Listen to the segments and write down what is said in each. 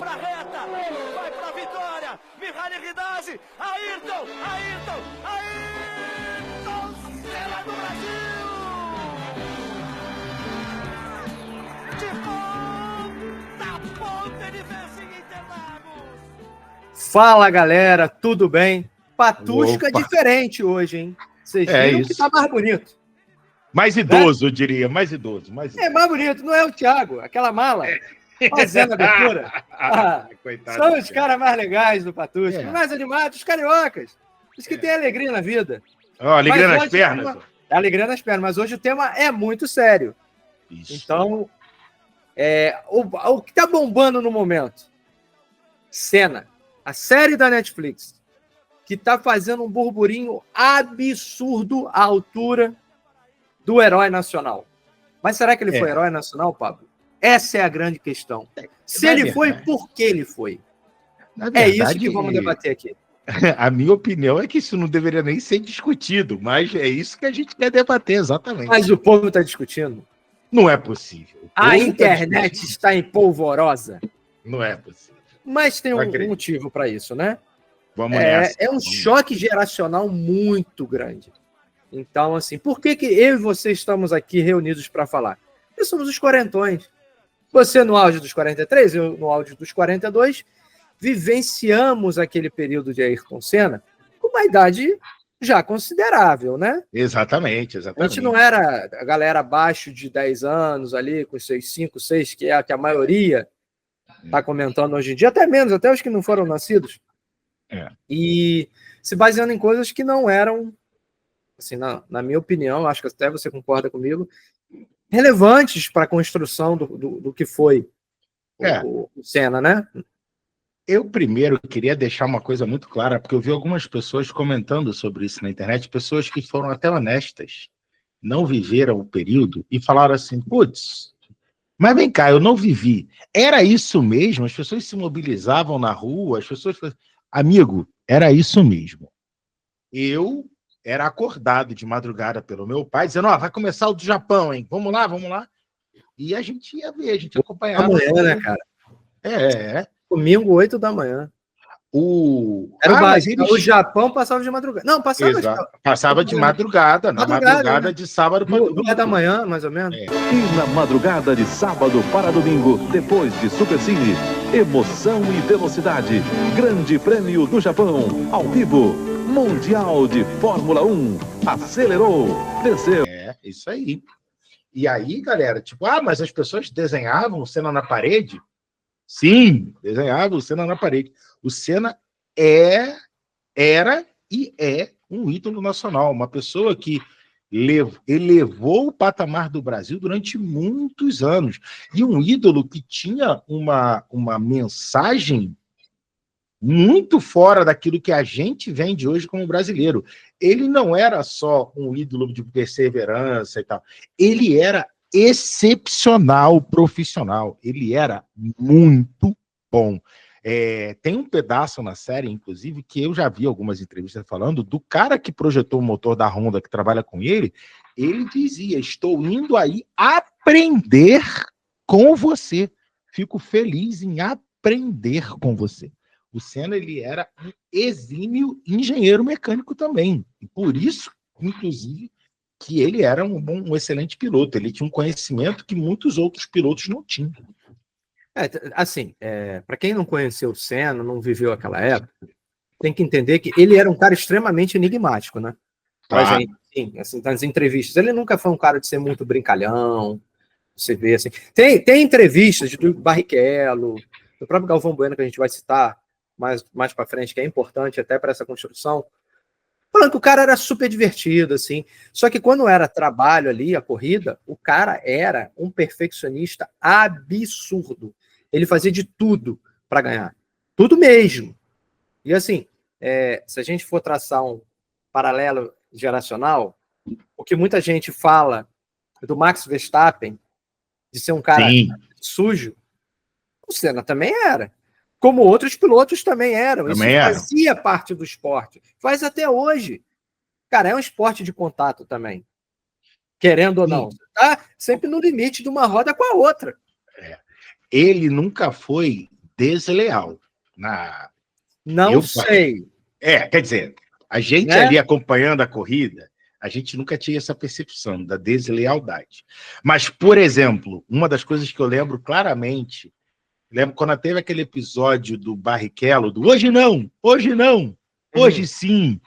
pra reta, vai pra vitória, Mihaly Ridazzi, Ayrton Senna do Brasil! De ponta a ponta ele vence em Interlagos! Fala, galera, tudo bem? Patusca Opa. diferente hoje, hein? Vocês viram que tá mais bonito. Mais idoso, eu diria, mais idoso. É mais bonito, não é o Thiago, aquela mala fazendo a abertura. São os caras mais legais do Patusca, mais animados, os cariocas, os que têm alegria na vida. Alegria nas pernas. Alegria nas pernas, mas hoje o tema é muito sério. Isso. Então, o que tá bombando no momento? Senna, a série da Netflix, que tá fazendo um burburinho absurdo à altura do herói nacional. Mas será que ele foi herói nacional, Pablo? Essa é a grande questão. Se ele foi, por que ele foi? Verdade, é isso que vamos debater aqui. A minha opinião é que isso não deveria nem ser discutido, mas é isso que a gente quer debater, exatamente. Mas o povo está discutindo. Não é possível. A internet está em polvorosa. Não é possível. Mas tem um motivo para isso, né? Vamos nessa. É um choque geracional muito grande. Então, assim, por que eu e você estamos aqui reunidos para falar? Porque somos os quarentões. Você no auge dos 43, eu no auge dos 42, vivenciamos aquele período de Ayrton Senna com uma idade já considerável, né? Exatamente. A gente não era a galera abaixo de 10 anos ali, com seus 5, 6, que é a maioria está comentando hoje em dia, até menos, até os que não foram nascidos. E se baseando em coisas que não eram, assim, na minha opinião, acho que até você concorda comigo, relevantes para a construção do que foi o Senna, né? Eu primeiro queria deixar uma coisa muito clara, porque eu vi algumas pessoas comentando sobre isso na internet, pessoas que foram até honestas, não viveram o período e falaram assim, putz, mas vem cá, eu não vivi. Era isso mesmo? As pessoas se mobilizavam na rua, as pessoas... Amigo, era isso mesmo. Eu era acordado de madrugada pelo meu pai, dizendo, vai começar o do Japão, hein? Vamos lá. E a gente ia ver, a gente acompanhava. Amanhã, né, cara? Domingo, 8 da manhã. Era o básico. O Japão passava de madrugada. Não, passava de madrugada, na madrugada de sábado para domingo. 2 da manhã, mais ou menos. E na madrugada de sábado para domingo, depois de Supercine, emoção e velocidade. Grande Prêmio do Japão, ao vivo. Mundial de Fórmula 1. Acelerou, desceu. Isso aí. E aí, galera, tipo, mas as pessoas desenhavam o Senna na parede? Sim, desenhavam o Senna na parede. O Senna era e é um ídolo nacional, uma pessoa que elevou o patamar do Brasil durante muitos anos. E um ídolo que tinha uma mensagem muito fora daquilo que a gente vende hoje como brasileiro. Ele não era só um ídolo de perseverança e tal. Ele era excepcional profissional. Ele era muito bom. Tem um pedaço na série, inclusive, que eu já vi algumas entrevistas falando, do cara que projetou o motor da Honda, que trabalha com ele dizia, estou indo aí aprender com você. Fico feliz em aprender com você. O Senna, ele era um exímio engenheiro mecânico também. E por isso, inclusive, que ele era um excelente piloto. Ele tinha um conhecimento que muitos outros pilotos não tinham. Para quem não conheceu o Senna, não viveu aquela época, tem que entender que ele era um cara extremamente enigmático, né? Sim, assim, nas entrevistas. Ele nunca foi um cara de ser muito brincalhão. Você vê assim. Tem entrevistas do Barrichello, do próprio Galvão Bueno, que a gente vai citar mais para frente, que é importante até para essa construção, falando que o cara era super divertido, assim. Só que quando era trabalho ali, a corrida, o cara era um perfeccionista absurdo. Ele fazia de tudo para ganhar. Tudo mesmo. E assim, se a gente for traçar um paralelo geracional, o que muita gente fala do Max Verstappen, de ser um cara sujo, o Senna também era. Como outros pilotos também eram. Isso fazia parte do esporte. Faz até hoje. Cara, é um esporte de contato também. Querendo ou não. Você tá sempre no limite de uma roda com a outra. Ele nunca foi desleal. Não sei. Quer dizer, a gente Né? ali acompanhando a corrida, a gente nunca tinha essa percepção da deslealdade. Mas, por exemplo, uma das coisas que eu lembro claramente, lembro quando teve aquele episódio do Barrichello, do hoje não, hoje sim.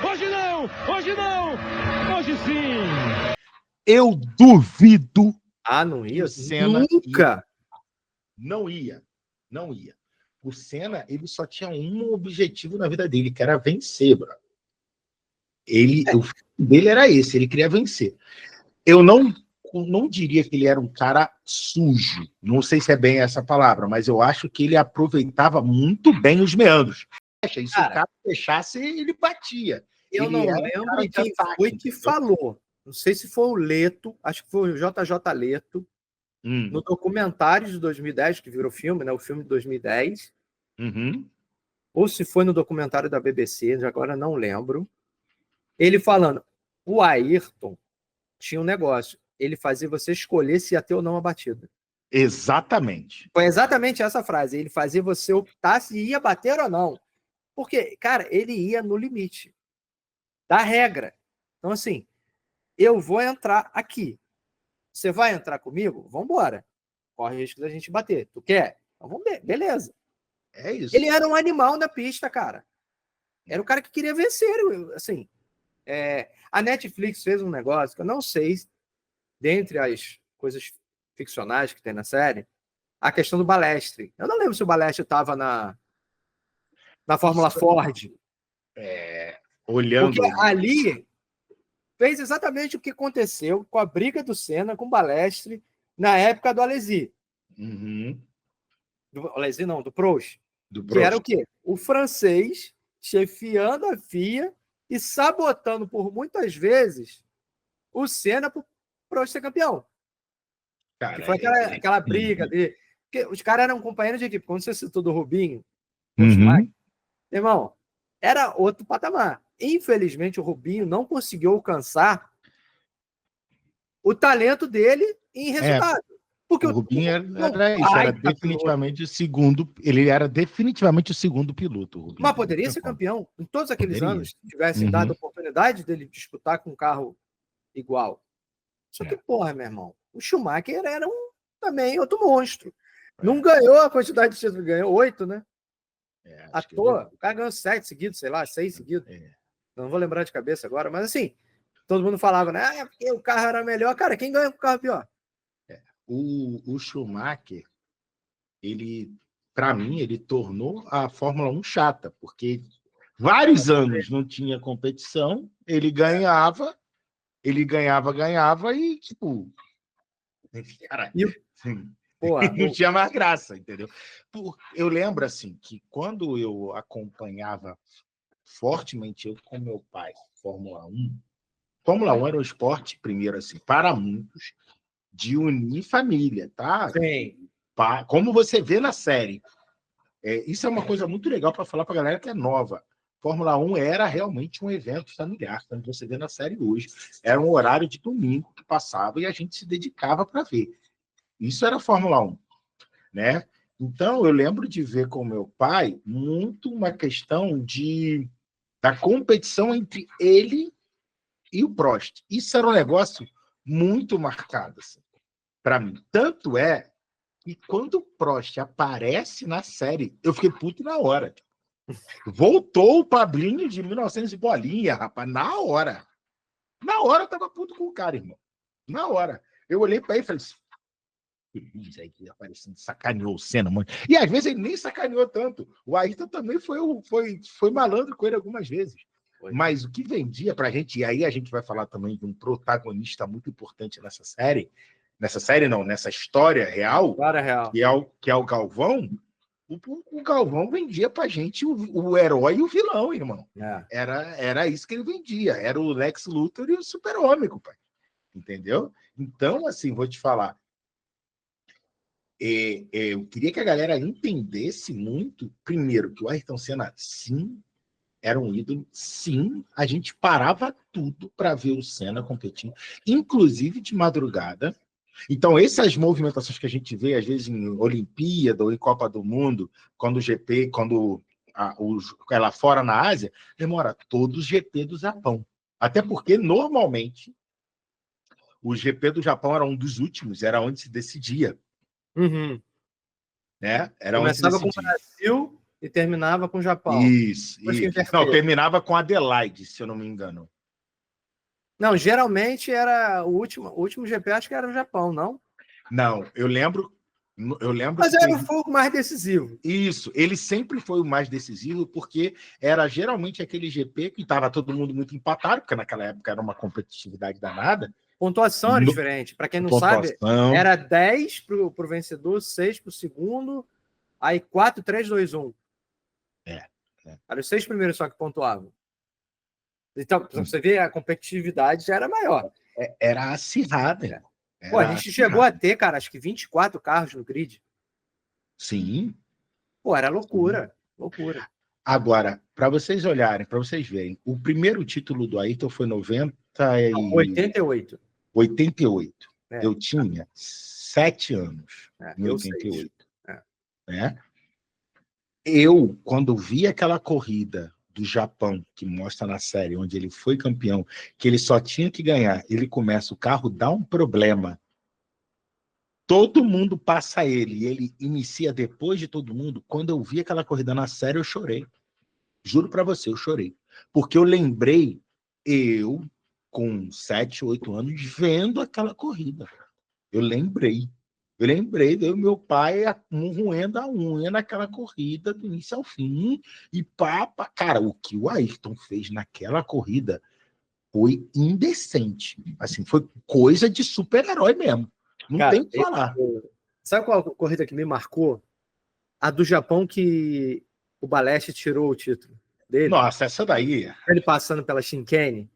Hoje não, hoje sim. Eu duvido. Não ia? O Senna Nunca. Não ia. O Senna, ele só tinha um objetivo na vida dele, que era vencer, bro. O fim dele era esse, ele queria vencer. Eu não diria que ele era um cara sujo, não sei se é bem essa palavra, mas eu acho que ele aproveitava muito bem os meandros. E se o cara fechasse, ele batia. Eu não lembro quem foi que falou. Não sei se foi o Leto, acho que foi o JJ Leto, no documentário de 2010, que virou filme, né? O filme de 2010. Ou se foi no documentário da BBC, agora não lembro. Ele falando, o Ayrton tinha um negócio, ele fazia você escolher se ia ter ou não a batida. Exatamente. Foi exatamente essa frase, ele fazia você optar se ia bater ou não. Porque, cara, ele ia no limite da regra. Então, assim, eu vou entrar aqui. Você vai entrar comigo? Vamos embora. Corre o risco da gente bater. Tu quer? Então vamos ver. Beleza. É isso. Ele era um animal na pista, cara. Era o cara que queria vencer. Assim, a Netflix fez um negócio que eu não sei, dentre as coisas ficcionais que tem na série, a questão do Balestre. Eu não lembro se o Balestre estava na Fórmula Ford. Olhando. Porque ali fez exatamente o que aconteceu com a briga do Senna com o Balestre na época do Alesi. Do Alesi não, do Prost. Que era o quê? O francês chefiando a FIA e sabotando por muitas vezes o Senna para o Prost ser campeão. Cara, que foi aquela briga de... Porque os caras eram companheiros de equipe. Quando você citou do Rubinho, irmão, era outro patamar. Infelizmente, o Rubinho não conseguiu alcançar o talento dele em resultado. Porque o Rubinho era definitivamente o segundo. Ele era definitivamente o segundo piloto. Rubinho. Mas poderia ser campeão em todos aqueles anos, se tivessem dado a oportunidade dele disputar com um carro igual. Só que, porra, meu irmão, o Schumacher era também outro monstro. Não ganhou a quantidade de títulos, ganhou 8, né? À toa. O cara ganhou 7 seguidos, sei lá, 6 seguidos. Não vou lembrar de cabeça agora, mas assim, todo mundo falava, né? Porque o carro era melhor. Cara, quem ganha com o carro pior? O Schumacher, para mim, ele tornou a Fórmula 1 chata, porque vários anos não tinha competição, ele ganhava e, tipo, cara, não tinha mais graça, entendeu? Eu lembro, assim, que quando eu acompanhava fortemente, eu com meu pai, Fórmula 1 era um esporte, primeiro, assim, para muitos, de unir família, tá? Sim. Como você vê na série. Isso é uma coisa muito legal para falar para a galera que é nova. Fórmula 1 era realmente um evento familiar, como você vê na série hoje. Era um horário de domingo que passava e a gente se dedicava para ver. Isso era Fórmula 1, né? Então, eu lembro de ver com meu pai muito uma questão da competição entre ele e o Prost. Isso era um negócio muito marcado, assim, para mim. Tanto é que quando o Prost aparece na série, eu fiquei puto na hora. Voltou o Pablinho de 1900 e bolinha, rapaz, na hora. Na hora eu tava puto com o cara, irmão. Na hora. Eu olhei para ele e falei assim, feliz aí que aparecendo, sacaneou o Senna, mano. E às vezes ele nem sacaneou tanto. O Ayrton também foi malandro com ele algumas vezes. Mas o que vendia pra gente, e aí a gente vai falar também de um protagonista muito importante nessa história real, que é o Galvão. O Galvão vendia pra gente o herói e o vilão, irmão. Era isso que ele vendia. Era o Lex Luthor e o Super-Homem, pai. Entendeu? Então, assim, vou te falar. Eu queria que a galera entendesse muito, primeiro, que o Ayrton Senna, sim, era um ídolo, sim, a gente parava tudo para ver o Senna competindo, inclusive de madrugada, Então, essas movimentações que a gente vê, às vezes, em Olimpíada ou em Copa do Mundo, quando o GP, lá fora na Ásia, demora todo o GP do Japão. Até porque, normalmente, o GP do Japão era um dos últimos, era onde se decidia. Uhum. Né? Era onde se Começava com o decidia. Brasil e terminava com o Japão. Isso. Depois Não, terminava com Adelaide, se eu não me engano. Não, geralmente era o último GP, acho que era o Japão, não? Não, eu lembro Mas que era o fogo mais decisivo. isso, ele sempre foi o mais decisivo, porque era geralmente aquele GP que estava todo mundo muito empatado, porque naquela época era uma competitividade danada. Pontuação era diferente. Para quem não sabe, era 10 para o vencedor, 6 para o segundo, aí 4, 3, 2, 1. Eram os 6 primeiros só que pontuavam. Então, pra você ver, a competitividade já era maior. Era acirrada. Pô, a gente chegou a ter, cara, acho que 24 carros no grid. Sim. Pô, era loucura. Loucura. Agora, para vocês olharem, para vocês verem, o primeiro título do Ayrton foi 88. 88. Eu tinha 7 anos em 88. Né? Eu, quando vi aquela corrida do Japão, que mostra na série, onde ele foi campeão, que ele só tinha que ganhar, ele começa, o carro dá um problema, todo mundo passa ele, e ele inicia depois de todo mundo. Quando eu vi aquela corrida na série, eu chorei. Juro para você, eu chorei. Porque eu lembrei, eu, com 7, 8 anos, vendo aquela corrida. Eu lembrei do meu pai roendo a unha naquela corrida do início ao fim. E cara, o que o Ayrton fez naquela corrida foi indecente. Assim, foi coisa de super-herói mesmo. Não tem o que falar. Sabe qual corrida que me marcou? A do Japão, que o Balestre tirou o título dele. Nossa, essa daí... Ele passando pela Shinkane.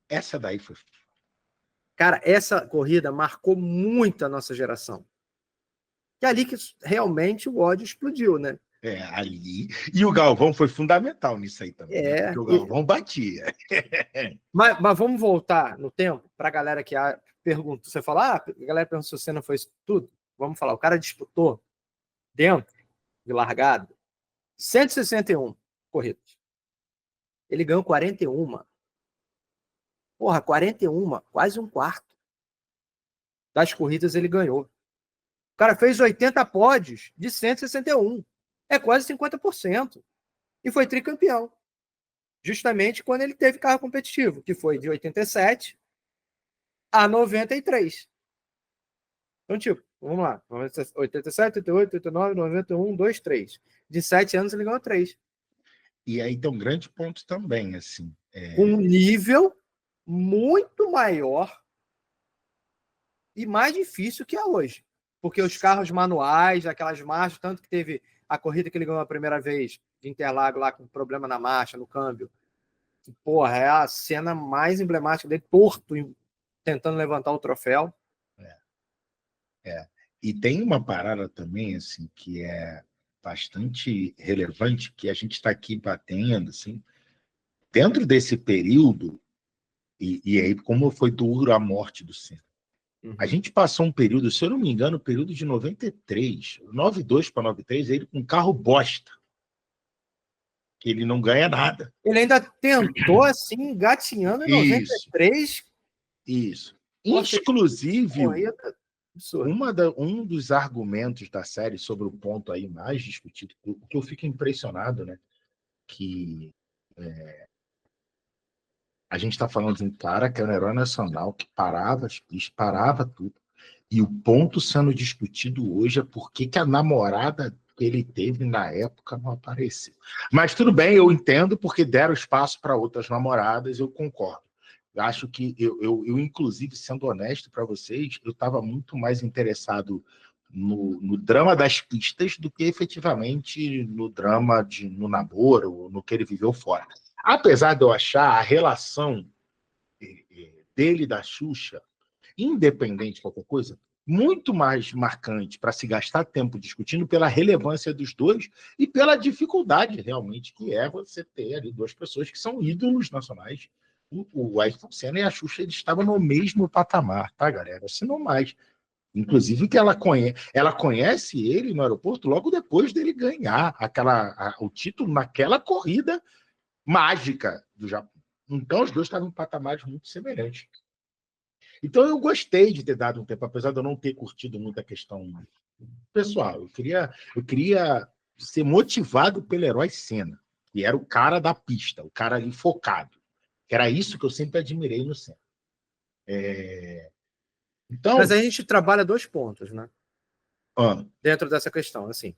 Essa daí foi... Cara, essa corrida marcou muito a nossa geração. E é ali que realmente o ódio explodiu, né? Ali. E o Galvão foi fundamental nisso aí também. Porque o Galvão batia. Mas vamos voltar no tempo para a galera que pergunta. Você fala, a galera pergunta se o Senna foi isso tudo. Vamos falar, o cara disputou dentro de largada 161 corridas. Ele ganhou 41. Porra, 41, quase um quarto das corridas ele ganhou. O cara fez 80 pódios de 161. É quase 50%. E foi tricampeão. Justamente quando ele teve carro competitivo, que foi de 87 a 93. Então, tipo, vamos lá. 87, 88, 89, 91, 2, 3. De 7 anos ele ganhou 3. E aí tem um grande ponto também, assim. Com um nível muito maior e mais difícil que é hoje. Porque os carros manuais, aquelas marchas, tanto que teve a corrida que ele ganhou a primeira vez de Interlagos lá com problema na marcha, no câmbio. Porra, é a cena mais emblemática dele, torto, tentando levantar o troféu. E tem uma parada também, assim, que é bastante relevante, que a gente está aqui batendo, assim, dentro desse período, e aí como foi duro a morte do Senna. A gente passou um período, se eu não me engano, o período de 93, 92 para 93, ele com um carro bosta. Que ele não ganha nada. Ele ainda tentou, assim, engatinhando em 93. Isso. Inclusive, um dos argumentos da série sobre o ponto aí mais discutido, o que eu fico impressionado, né? Que a gente está falando de um cara que era um herói nacional, que parava as pistas, parava tudo. E o ponto sendo discutido hoje é por que a namorada que ele teve na época não apareceu. Mas tudo bem, eu entendo, porque deram espaço para outras namoradas, eu concordo. Eu acho que eu inclusive, sendo honesto para vocês, eu estava muito mais interessado no drama das pistas do que efetivamente no drama no namoro, no que ele viveu fora. Apesar de eu achar a relação dele e da Xuxa, independente de qualquer coisa, muito mais marcante para se gastar tempo discutindo pela relevância dos dois e pela dificuldade realmente que é você ter ali duas pessoas que são ídolos nacionais. O Ayrton Senna e a Xuxa, eles estavam no mesmo patamar, tá, galera? Se não mais. Inclusive que ela conhece ele no aeroporto logo depois dele ganhar o título naquela corrida mágica do Japão. Então, os dois estavam em patamares muito semelhantes. Então, eu gostei de ter dado um tempo, apesar de eu não ter curtido muito a questão pessoal. Eu queria ser motivado pelo herói Senna, que era o cara da pista, o cara ali focado. Que era isso que eu sempre admirei no Senna. Então, Mas a gente trabalha 2 pontos, né? ah, Dentro dessa questão, assim.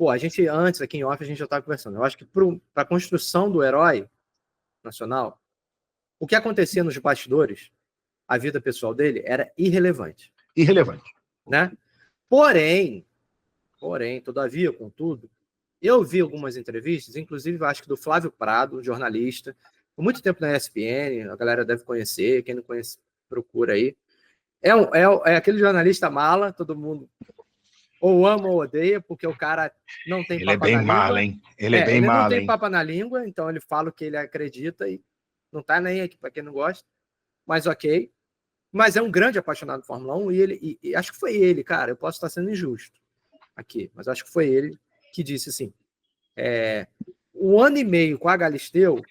A gente, antes, aqui em off, a gente já estava conversando. Eu acho que para a construção do herói nacional, o que acontecia nos bastidores, a vida pessoal dele, era irrelevante. irrelevante. Né? Porém, todavia, contudo, eu vi algumas entrevistas, inclusive acho que do Flávio Prado, jornalista, por muito tempo na ESPN, a galera deve conhecer, quem não conhece, procura aí. É aquele jornalista mala, todo mundo ou ama ou odeia, porque o cara não tem Ele é papa bem na língua. mala, hein? Ele não tem papa na língua, então ele fala o que ele acredita e não tá nem aqui para quem não gosta, mas ok. Mas é um grande apaixonado por Fórmula 1 e acho que foi ele, cara, eu posso estar sendo injusto aqui, mas acho que foi ele que disse assim, 1 ano e meio com a Galisteu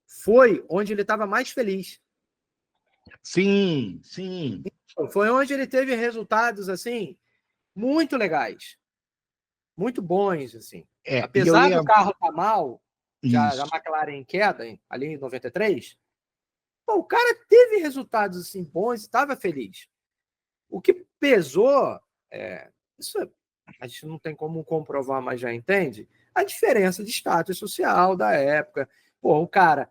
foi onde ele estava mais feliz. Sim. Foi onde ele teve resultados, assim, muito legais, muito bons, assim. Apesar do carro estar mal, já a McLaren em queda, ali em 93, o cara teve resultados assim bons, estava feliz. O que pesou, isso a gente não tem como comprovar, mas já entende, a diferença de status social da época. O cara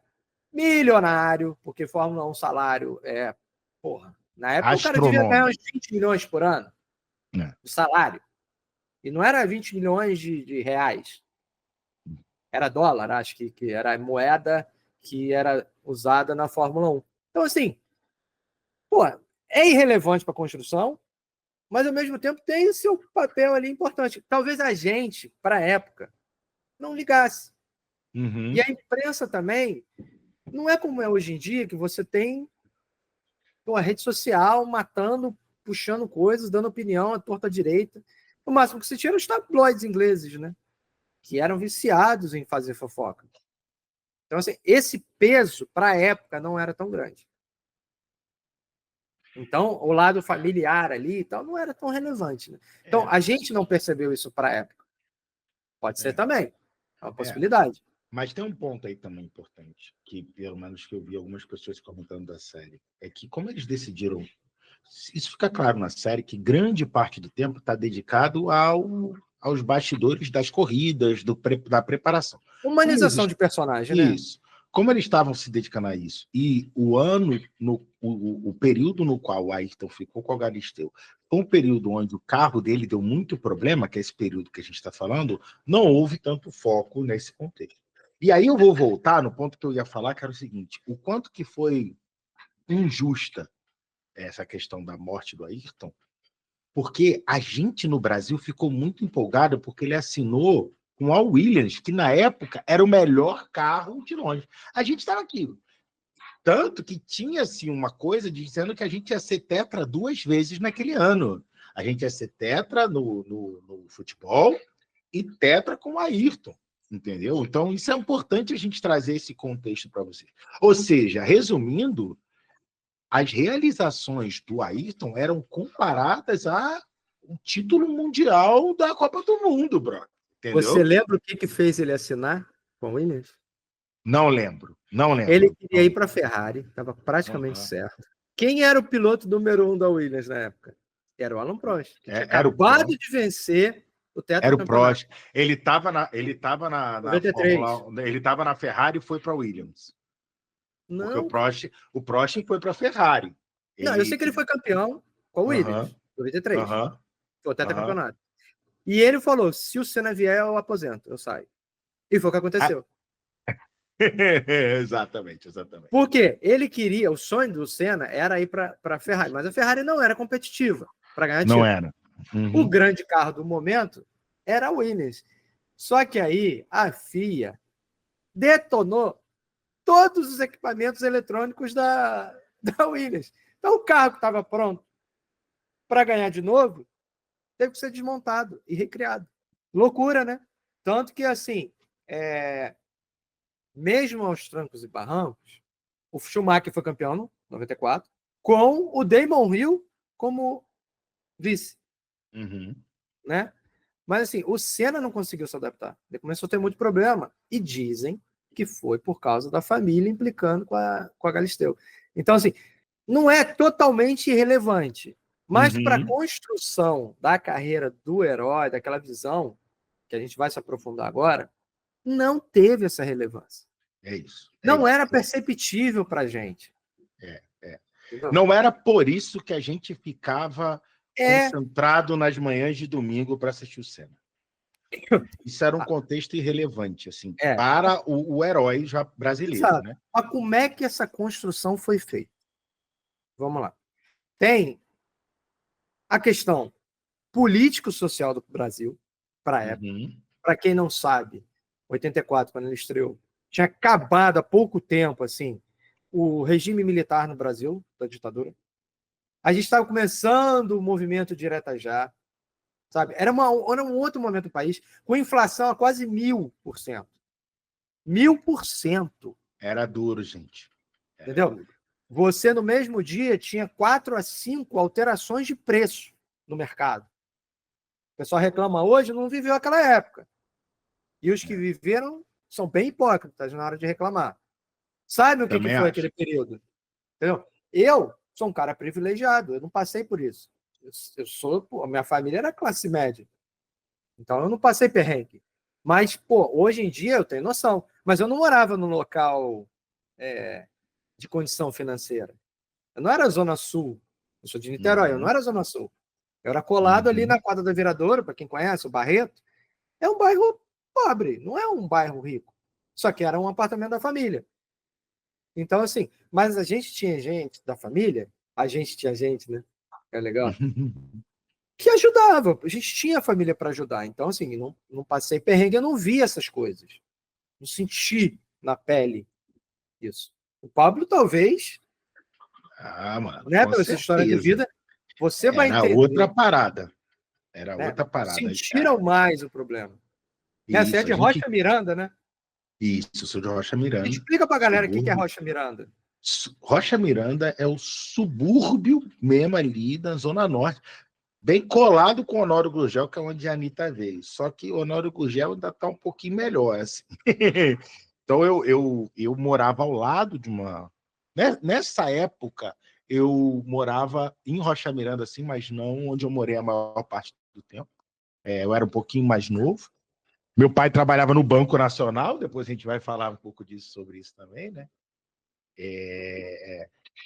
milionário, porque Fórmula 1 salário na época o cara devia ganhar uns 20 milhões por ano de salário. E não era 20 milhões de reais. Era dólar, acho que era a moeda que era usada na Fórmula 1. Então, assim, é irrelevante para a construção, mas, ao mesmo tempo, tem o seu papel ali importante. Talvez a gente, para a época, não ligasse. Uhum. E a imprensa também não é como é hoje em dia, que você tem a rede social matando, puxando coisas, dando opinião à torta à direita. O máximo que você tinha eram os tabloides ingleses, né? Que eram viciados em fazer fofoca. Então, assim, esse peso, para a época, não era tão grande. Então, o lado familiar ali e tal não era tão relevante. Né? Então, a gente não percebeu isso para a época. Pode ser também. É uma possibilidade. Mas tem um ponto aí também importante, que pelo menos que eu vi algumas pessoas comentando da série, é que como eles decidiram, isso fica claro na série, que grande parte do tempo está dedicado aos bastidores das corridas, da preparação. Humanização de personagem, né? Isso. Como eles estavam se dedicando a isso, e o período no qual o Ayrton ficou com a Galisteu, foi um período onde o carro dele deu muito problema, que é esse período que a gente está falando, não houve tanto foco nesse contexto. E aí eu vou voltar no ponto que eu ia falar, que era o seguinte, o quanto que foi injusta essa questão da morte do Ayrton, porque a gente no Brasil ficou muito empolgado porque ele assinou com a Williams, que na época era o melhor carro de longe. A gente estava aqui. Tanto que tinha assim, uma coisa dizendo que a gente ia ser tetra 2 vezes naquele ano. A gente ia ser tetra no futebol e tetra com o Ayrton. Entendeu? Então, isso é importante a gente trazer esse contexto para vocês. Ou seja, resumindo, as realizações do Ayrton eram comparadas ao título mundial da Copa do Mundo, bro. Entendeu? Você lembra o que fez ele assinar com o Williams? Não lembro. Ele queria ir para a Ferrari, estava praticamente certo. Quem era o piloto número 1 da Williams na época? Era o Alan Prost. Que tinha acabado de vencer o teto. Era o Prost. Ele estava na Fórmula, ele estava na Ferrari e foi para a Williams. Não. Porque o Prost foi para a Ferrari. Não, eu sei que ele foi campeão com o Williams, 93. Foi o tetracampeonato. E ele falou, se o Senna vier, eu aposento, eu saio. E foi o que aconteceu. Exatamente. Porque ele queria, o sonho do Senna era ir para a Ferrari, mas a Ferrari não era competitiva para ganhar título. Não era. O grande carro do momento era a Williams. Só que aí a FIA detonou todos os equipamentos eletrônicos da Williams. Então o carro que estava pronto para ganhar de novo, teve que ser desmontado e recriado. Loucura, né? Tanto que, assim, mesmo aos trancos e barrancos, o Schumacher foi campeão em 94, com o Damon Hill como vice. Né? Mas, assim, o Senna não conseguiu se adaptar. Ele começou a ter muito problema. E dizem que foi por causa da família implicando com a Galisteu. Então, assim, não é totalmente irrelevante. Mas para a construção da carreira do herói, daquela visão, que a gente vai se aprofundar agora, não teve essa relevância. É isso. Não era perceptível para a gente. Não era por isso que a gente ficava concentrado nas manhãs de domingo para assistir o Senna. Isso era um contexto irrelevante, assim, para o herói já brasileiro. Exato. Né? Mas como é que essa construção foi feita? Vamos lá. Tem a questão político-social do Brasil, para a época. Para quem não sabe, 84, quando ele estreou, tinha acabado há pouco tempo assim, o regime militar no Brasil, da ditadura. A gente estava começando o movimento Direta Já, sabe? Era um outro momento do país, com inflação a quase 1000%. 1000%. Era duro, gente. Entendeu? Duro. Você, no mesmo dia, tinha 4 a 5 alterações de preço no mercado. O pessoal reclama hoje, não viveu aquela época. E os que viveram são bem hipócritas na hora de reclamar. Sabe o que foi aquele período? Entendeu? Eu sou um cara privilegiado, eu não passei por isso. A minha família era classe média. Então eu não passei perrengue. Mas, hoje em dia eu tenho noção. Mas eu não morava num local de condição financeira. Eu não era Zona Sul. Eu sou de Niterói, eu não era Zona Sul. Eu era colado ali na quadra da Viradouro, para quem conhece, o Barreto. É um bairro pobre, não é um bairro rico. Só que era um apartamento da família. Então, assim, mas a gente tinha gente da família, a gente tinha gente, né? É legal. Que ajudava. A gente tinha família para ajudar. Então, assim, não passei perrengue, eu não vi essas coisas. Não senti na pele isso. O Pablo, talvez, mano, né, pela essa história de vida, você vai entender. Outra parada. Era outra parada. Sentiram mais o problema. Essa é de Rocha Miranda, né? Isso, sou de Rocha Miranda. Explica pra galera o que é Rocha Miranda. Rocha Miranda é o subúrbio mesmo ali da Zona Norte, bem colado com o Honório Gurgel, que é onde a Anitta veio. Só que o Honório Gurgel ainda está um pouquinho melhor. Assim. Então eu morava ao lado de uma... Nessa época, eu morava em Rocha Miranda, assim, mas não onde eu morei a maior parte do tempo. Eu era um pouquinho mais novo. Meu pai trabalhava no Banco Nacional, depois a gente vai falar um pouco sobre isso também, né?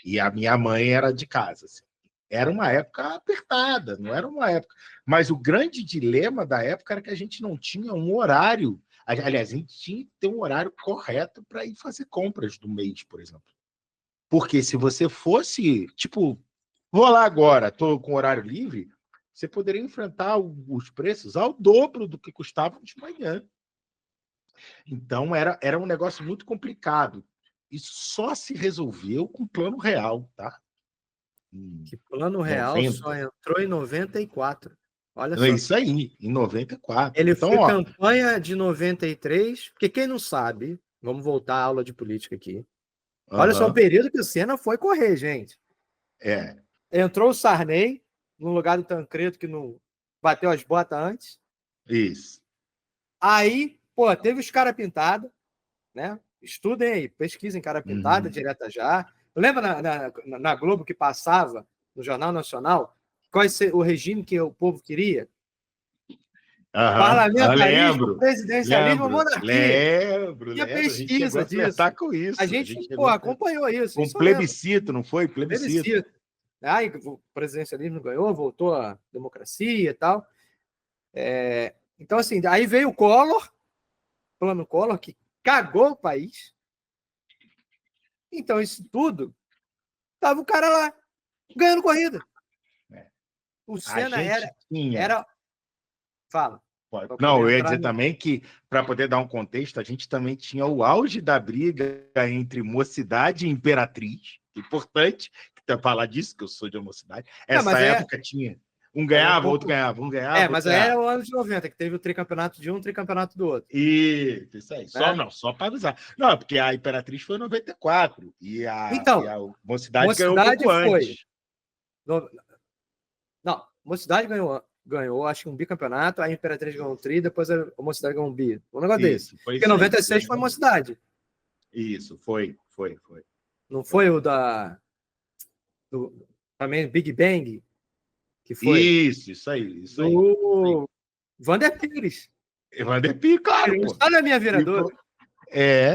E a minha mãe era de casa. Assim. Era uma época apertada, não era uma época... Mas o grande dilema da época era que a gente não tinha um horário. Aliás, a gente tinha que ter um horário correto para ir fazer compras do mês, por exemplo. Porque se você fosse, tipo, vou lá agora, estou com horário livre, você poderia enfrentar os preços ao dobro do que custavam de manhã. Então, era um negócio muito complicado. Isso só se resolveu com plano real, tá? Que plano real 90. só entrou em 94. Olha só. É isso aí, em 94. Ele então, foi campanha de 93, porque quem não sabe, vamos voltar à aula de política aqui. Olha só o período que o Senna foi correr, gente. Entrou o Sarney, no lugar do Tancredo, que não bateu as botas antes. Isso. Aí, teve os cara pintada, né? Estudem aí, pesquisem cara pintada, Direta Já. Lembra na Globo que passava, no Jornal Nacional, qual é o regime que o povo queria? Parlamentarismo, presidencialismo, monarquia. Lembro. E a pesquisa disso. Com isso. A gente acompanhou isso. Um plebiscito, não foi? Plebiscito. Aí o presidencialismo ganhou, voltou a democracia e tal. Então, assim, aí veio o Collor, plano Collor, que cagou o país. Então, isso tudo, tava o cara lá, ganhando corrida. O Senna era... Fala. Não, eu ia dizer também que, para poder dar um contexto, a gente também tinha o auge da briga entre Mocidade e Imperatriz, importante, que Quer falar disso, que eu sou de uma cidade. Não, Essa mas época tinha. Um ganhava, um outro pouco- ganhava, um ganhava. outro mas aí ganhava. era o ano de 90, que teve o tricampeonato de um, o tricampeonato do outro. Isso aí. Só, Né? não, só para avisar. Não, é porque a Imperatriz foi em 94 Então, e a Mocidade ganhou um Mocidade pouco foi. antes. Não, Mocidade ganhou, acho que um bicampeonato, a Imperatriz ganhou um tri, depois a Mocidade ganhou um bi. Um negócio desse. Isso, foi Porque isso aí, 96 foi Mocidade. Isso, foi. Não foi o também Big Bang, que foi Isso aí. do Vander Pires. Evander Pi, claro, pô. Está na minha viradora.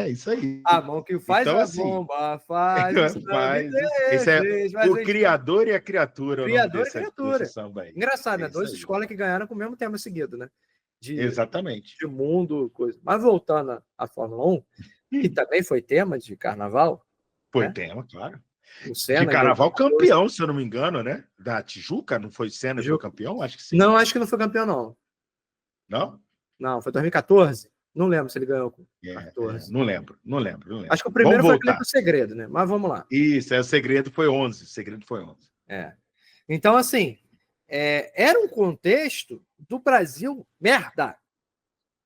Isso aí. A mão que faz Então, a assim, bomba, faz o Faz samba, esse é faz o criador e a criatura. Criador e desse criatura. samba aí. Engraçado, né? Isso Duas aí. escolas que ganharam com o mesmo tema seguido, né? Exatamente. De mundo, coisa. Mas voltando à Fórmula 1, que também foi tema de carnaval, Foi né? tema, claro. O Senna, De carnaval 2012. campeão, se eu não me engano, né? Da Tijuca, não foi Senna que foi campeão? Acho que sim. Não, acho que não foi campeão, não. Não? Não, foi 2014. Não lembro se ele ganhou com 14. Não lembro. Acho que o primeiro Vamos foi aquele voltar. do Segredo, né? Mas vamos lá. Isso, o segredo foi 11. Então, assim, era um contexto do Brasil merda.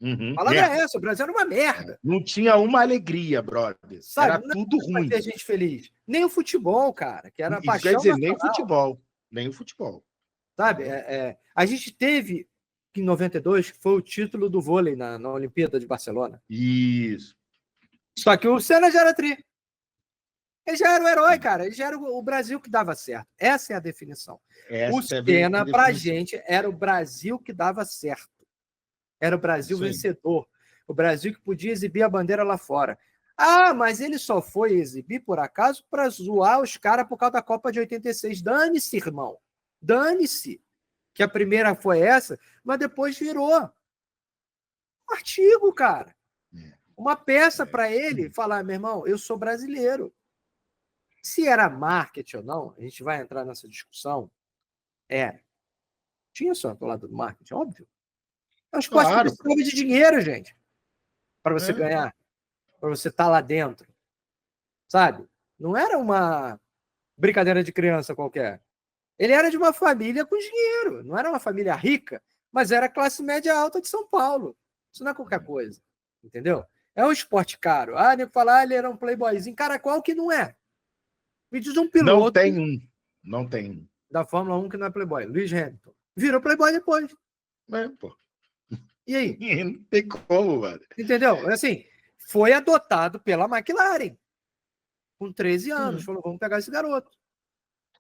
Uhum, A palavra merda. é essa, o Brasil era uma merda. Não tinha uma alegria, brother. Sabe? Era tudo Não ruim. ter gente feliz. Nem o futebol, cara, que era a Isso paixão quer dizer, nacional. nem o futebol. Sabe? A gente teve, em 92, que foi o título do vôlei na Olimpíada de Barcelona. Isso. Só que o Senna já era tri. Ele já era o herói, cara. Ele já era o Brasil que dava certo. Essa é a definição. O Senna, pra gente, era o Brasil que dava certo. Era o Brasil vencedor. O Brasil que podia exibir a bandeira lá fora. Ah, mas ele só foi exibir, por acaso, para zoar os caras por causa da Copa de 86. Dane-se, irmão. Dane-se. Que a primeira foi essa, mas depois virou um artigo, cara. Uma peça para ele falar, meu irmão, eu sou brasileiro. Se era marketing ou não, a gente vai entrar nessa discussão. Tinha só do lado do marketing, óbvio. É um esporte que precisava de dinheiro, gente. Para você ganhar. Para você estar lá dentro. Sabe? Não era uma brincadeira de criança qualquer. Ele era de uma família com dinheiro. Não era uma família rica, mas era classe média alta de São Paulo. Isso não é qualquer coisa. Entendeu? É um esporte caro. Nego fala, ele era um playboyzinho. Cara, qual que não é? Me diz um piloto. Não tem um. Da Fórmula 1 que não é playboy. Lewis Hamilton. Virou playboy depois. Pô. E aí? Não tem como, mano. Entendeu? Assim, foi adotado pela McLaren. Com 13 anos. Falou, vamos pegar esse garoto.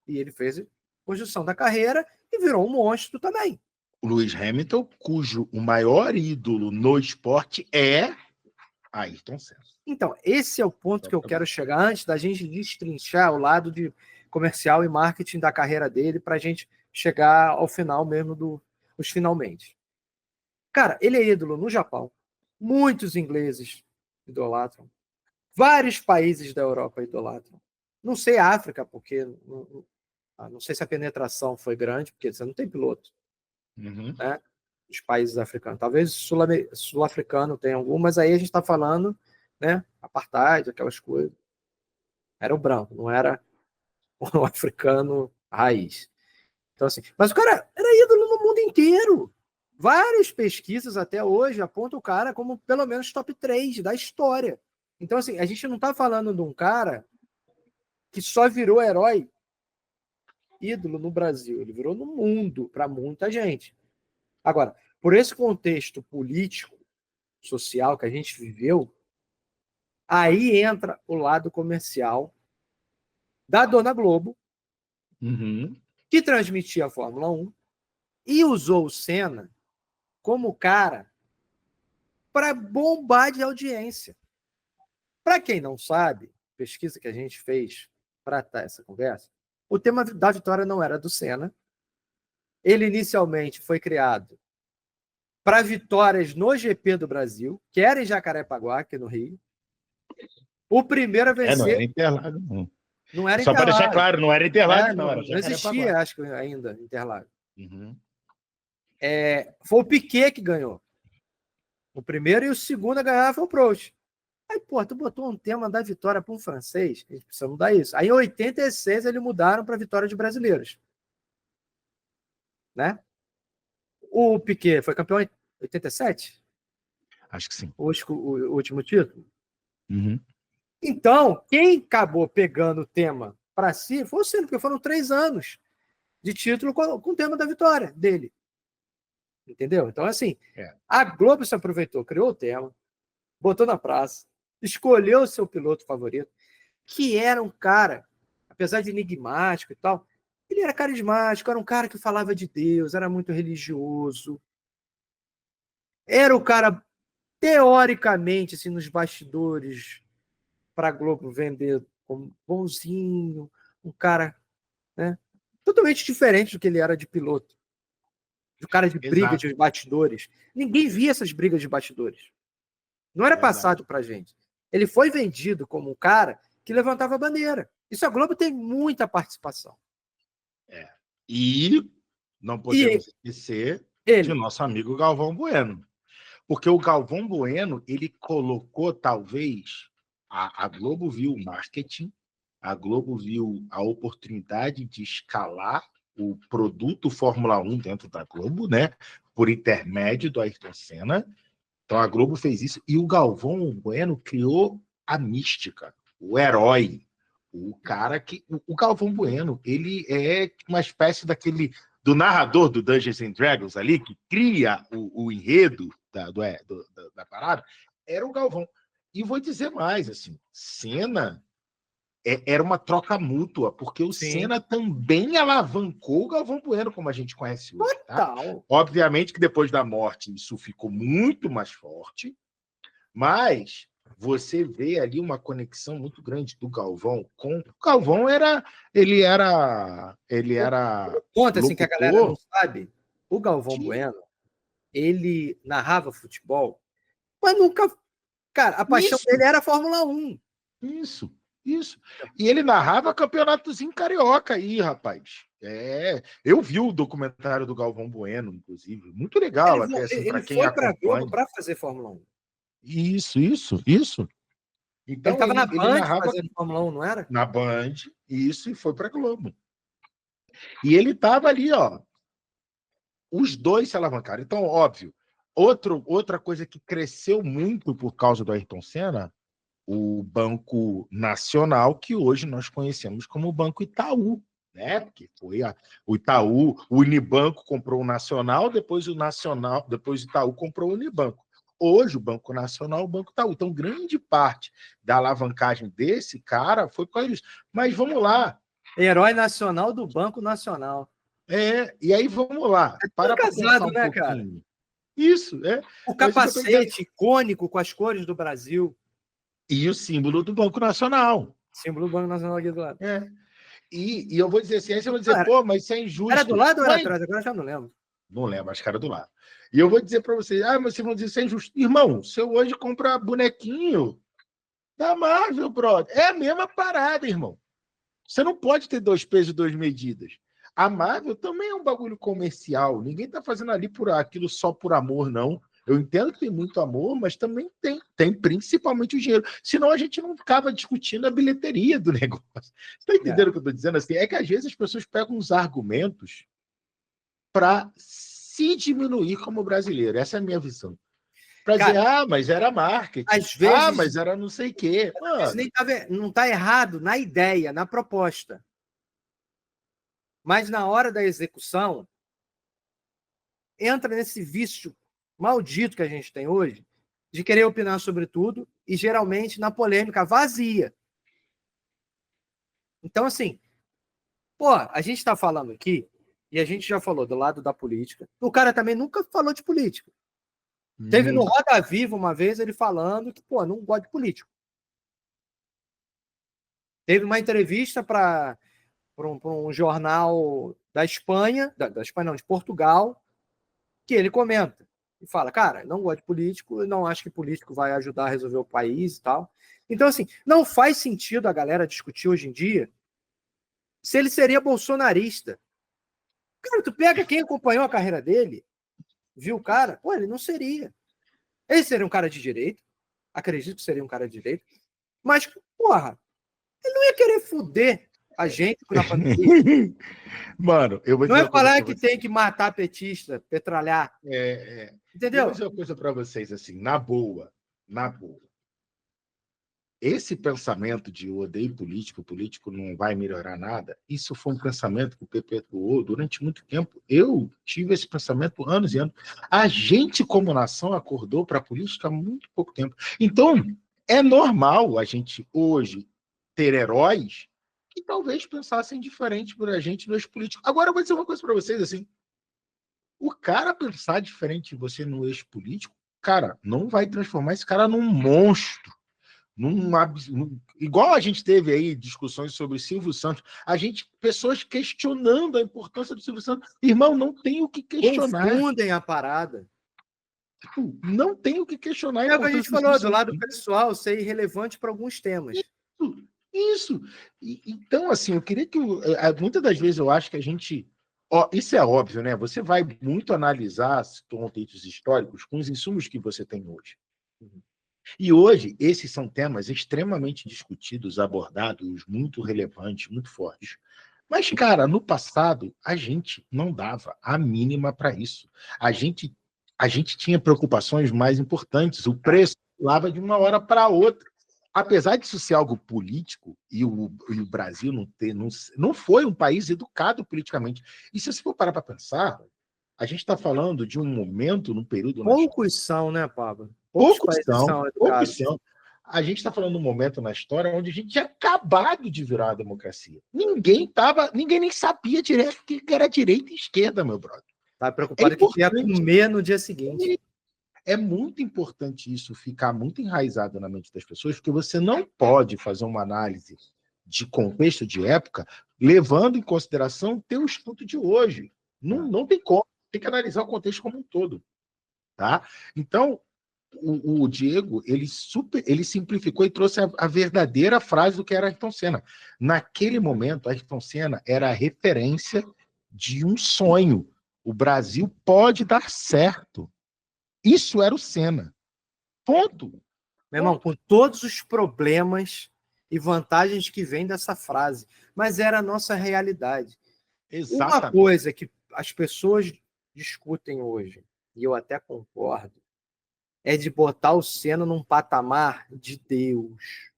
E ele fez construção da carreira e virou um monstro também. O Lewis Hamilton, cujo o maior ídolo no esporte é Ayrton Senna. Então, esse é o ponto que eu quero chegar antes da gente destrinchar o lado de comercial e marketing da carreira dele para a gente chegar ao final mesmo dos finalmente. Cara, ele é ídolo no Japão. Muitos ingleses idolatram. Vários países da Europa idolatram. Não sei a África, porque não sei se a penetração foi grande, porque você não tem piloto. Né? Os países africanos. Talvez sul-africano tenha algum, mas aí a gente está falando, né? Apartheid, aquelas coisas. Era o branco, não era o africano raiz. Então, assim, mas o cara era ídolo no mundo inteiro. Várias pesquisas até hoje apontam o cara como pelo menos top 3 da história. Então, assim, a gente não está falando de um cara que só virou herói ídolo no Brasil. Ele virou no mundo, para muita gente. Agora, por esse contexto político, social que a gente viveu, aí entra o lado comercial da Dona Globo, que transmitia a Fórmula 1 e usou o Senna como cara para bombar de audiência. Para quem não sabe, pesquisa que a gente fez para essa conversa, o tema da vitória não era do Senna. Ele inicialmente foi criado para vitórias no GP do Brasil, que era em Jacarepaguá, aqui no Rio. O primeiro a vencer... Não era Interlagos, não. Não era Só para deixar claro, não era Interlagos, não existia, acho que ainda, Interlagos. Foi o Piquet que ganhou. O primeiro e o segundo a ganhar foi o Prost. Aí, pô, tu botou um tema da vitória para um francês, a gente precisa mudar isso. Aí, em 86, eles mudaram para a vitória de brasileiros. Né? O Piquet foi campeão em 87? Acho que sim. O último título? Uhum. Então, quem acabou pegando o tema para si foi o Senna, porque foram 3 anos de título com o tema da vitória dele. Entendeu? Então, assim, a Globo se aproveitou, criou o tema, botou na praça, escolheu o seu piloto favorito, que era um cara, apesar de enigmático e tal, ele era carismático, era um cara que falava de Deus, era muito religioso. Era o cara, teoricamente, assim, nos bastidores, para a Globo vender como bonzinho, um cara, né, totalmente diferente do que ele era de piloto. O cara de briga de bastidores. Ninguém via essas brigas de bastidores. Não era passado pra gente. Ele foi vendido como um cara que levantava a bandeira. Isso a Globo tem muita participação. E não podemos esquecer de nosso amigo Galvão Bueno. Porque o Galvão Bueno, ele colocou, talvez, a Globo viu o marketing, a Globo viu a oportunidade de escalar o produto Fórmula 1 dentro da Globo, né? Por intermédio do Ayrton Senna. Então a Globo fez isso. E o Galvão Bueno criou a mística, o herói, o cara que... O Galvão Bueno, ele é uma espécie do narrador do Dungeons and Dragons ali, que cria o enredo da parada, era o Galvão. E vou dizer mais, assim, Senna era uma troca mútua, porque o Senna também alavancou o Galvão Bueno, como a gente conhece hoje. Tá? Obviamente que depois da morte isso ficou muito mais forte, mas você vê ali uma conexão muito grande do Galvão com... O Galvão ele era Conta, assim, que a galera não sabe, o Galvão Bueno, ele narrava futebol, mas nunca... Cara, a paixão dele era a Fórmula 1. Isso. E ele narrava campeonatozinho carioca aí, rapaz. Eu vi o documentário do Galvão Bueno, inclusive. Muito legal, até assim, para quem foi para a Globo para fazer Fórmula 1. Isso. Então, ele estava na Band fazendo Fórmula 1, não era? Na Band, isso, e foi para a Globo. E ele estava ali, ó. Os dois se alavancaram. Então, óbvio, outra coisa que cresceu muito por causa do Ayrton Senna, o Banco Nacional, que hoje nós conhecemos como o Banco Itaú, né? Porque foi o Itaú, o Unibanco comprou o Nacional, depois o Itaú comprou o Unibanco. Hoje o Banco Nacional, o Banco Itaú. Então, grande parte da alavancagem desse cara foi com eles. Mas vamos lá. Herói nacional do Banco Nacional. E aí vamos lá. Para casado, né, cara? Isso, O capacete icônico com as cores do Brasil. E o símbolo do Banco Nacional. Símbolo do Banco Nacional aqui do lado. E eu vou dizer assim, aí você vai dizer, pô, mas isso é injusto. Era do lado ou era atrás? Agora eu já não lembro. Não lembro, acho que era do lado. E eu vou dizer para vocês, mas vocês vão dizer isso é injusto. Irmão, se eu hoje comprar bonequinho da Marvel, brother, é a mesma parada, irmão. Você não pode ter 2 pesos e 2 medidas. A Marvel também é um bagulho comercial. Ninguém tá fazendo ali por aquilo só por amor, não. Eu entendo que tem muito amor, mas também tem principalmente o dinheiro. Senão a gente não ficava discutindo a bilheteria do negócio. Você está entendendo o que eu estou dizendo? Assim, é que às vezes as pessoas pegam uns argumentos para se diminuir como brasileiro. Essa é a minha visão. Para dizer, mas era marketing. Às vezes, mas era não sei o quê. Não está errado na ideia, na proposta. Mas na hora da execução, entra nesse vício maldito que a gente tem hoje, de querer opinar sobre tudo e geralmente na polêmica vazia. Então, assim, a gente está falando aqui, e a gente já falou do lado da política, o cara também nunca falou de política. Teve no Roda Viva uma vez ele falando que, não gosta de político. Teve uma entrevista para um jornal da Espanha, da Espanha não, de Portugal, que ele comenta e fala, cara, não gosto de político, não acho que político vai ajudar a resolver o país e tal. Então, assim, não faz sentido a galera discutir hoje em dia se ele seria bolsonarista. Cara, tu pega quem acompanhou a carreira dele, viu o cara, ele não seria. Ele seria um cara de direita, acredito que seria um cara de direita, mas, porra, ele não ia querer fuder a gente na pandemia. Mano, eu vou Não dizer é uma coisa falar pra que vocês. tem que matar petista, petralhar, Eu vou entendeu? dizer uma coisa para vocês, assim, na boa. Esse pensamento de eu odeio político, o político não vai melhorar nada, isso foi um pensamento que perpetuou durante muito tempo. Eu tive esse pensamento anos e anos. A gente, como nação, acordou para a política há muito pouco tempo. Então, é normal a gente, hoje, ter heróis que talvez pensassem diferente por a gente nos políticos. Agora, eu vou dizer uma coisa para vocês, assim, o cara pensar diferente de você no ex-político, cara, não vai transformar esse cara num monstro. Igual a gente teve aí discussões sobre o Silvio Santos, pessoas questionando a importância do Silvio Santos. Irmão, não tem o que questionar. Confundem a parada. Não tem o que questionar a É o que a gente importância falou, do do lado Silvio pessoal, ser irrelevante para alguns temas. Santos. Isso. Então, assim, eu queria que muitas das vezes eu acho que a gente. Isso é óbvio, né? Você vai muito analisar contextos históricos com os insumos que você tem hoje. E hoje, esses são temas extremamente discutidos, abordados, muito relevantes, muito fortes. Mas, cara, no passado, a gente não dava a mínima para isso. A gente tinha preocupações mais importantes. O preço pulava de uma hora para outra. Apesar disso ser algo político, e o Brasil não foi um país educado politicamente. E se você for parar para pensar, a gente está falando de um momento, num período... Poucos são, né, Pablo? Poucos países são. A gente está falando de um momento na história onde a gente tinha acabado de virar a democracia. Ninguém nem sabia direito o que era direita e esquerda, meu brother. Tá preocupado que ia comer no dia seguinte. É muito importante isso ficar muito enraizado na mente das pessoas, porque você não pode fazer uma análise de contexto de época levando em consideração o teu estudo de hoje. Não tem como. Tem que analisar o contexto como um todo. Tá? Então, o Diego, ele simplificou e trouxe a verdadeira frase do que era Ayrton Senna. Naquele momento, Ayrton Senna era a referência de um sonho. O Brasil pode dar certo. Isso era o Senna. Ponto. Meu irmão, com todos os problemas e vantagens que vêm dessa frase, mas era a nossa realidade. Exatamente. Uma coisa que as pessoas discutem hoje, e eu até concordo, é de botar o Senna num patamar de Deus.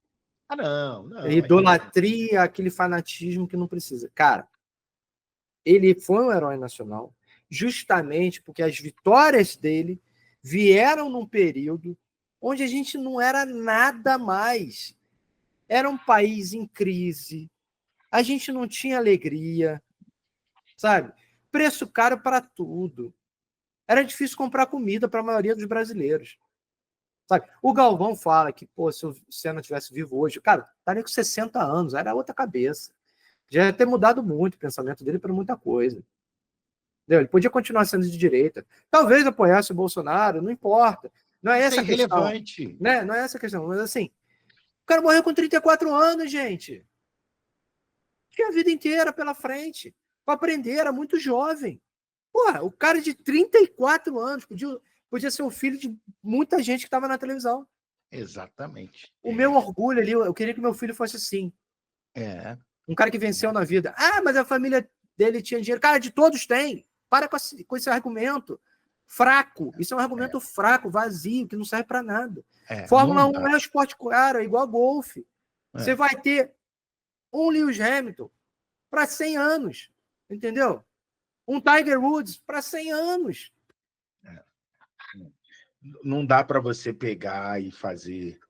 Não. Idolatria, aquele fanatismo que não precisa. Cara, ele foi um herói nacional justamente porque as vitórias dele vieram num período onde a gente não era nada mais. Era um país em crise, a gente não tinha alegria, sabe? Preço caro para tudo. Era difícil comprar comida para a maioria dos brasileiros. Sabe? O Galvão fala que, pô, se o Senna tivesse vivo hoje, cara, estaria com 60 anos, era outra cabeça. Já ia ter mudado muito o pensamento dele para muita coisa. Entendeu? Ele podia continuar sendo de direita. Talvez apoiasse o Bolsonaro, não importa. Não é essa a questão. Relevante. Né? Não é essa a questão. Mas assim, o cara morreu com 34 anos, gente. Tinha a vida inteira pela frente. Para aprender, era muito jovem. Porra, o cara de 34 anos podia ser o filho de muita gente que estava na televisão. Exatamente. O meu orgulho ali, eu queria que meu filho fosse assim. Um cara que venceu na vida. Ah, mas a família dele tinha dinheiro. Cara, de todos tem. Para com esse argumento fraco. Isso é um argumento fraco, vazio, que não serve para nada. Fórmula 1 é um esporte caro, é igual a golfe. Você vai ter um Lewis Hamilton para 100 anos. Entendeu? Um Tiger Woods para 100 anos. Não dá para você pegar e fazer...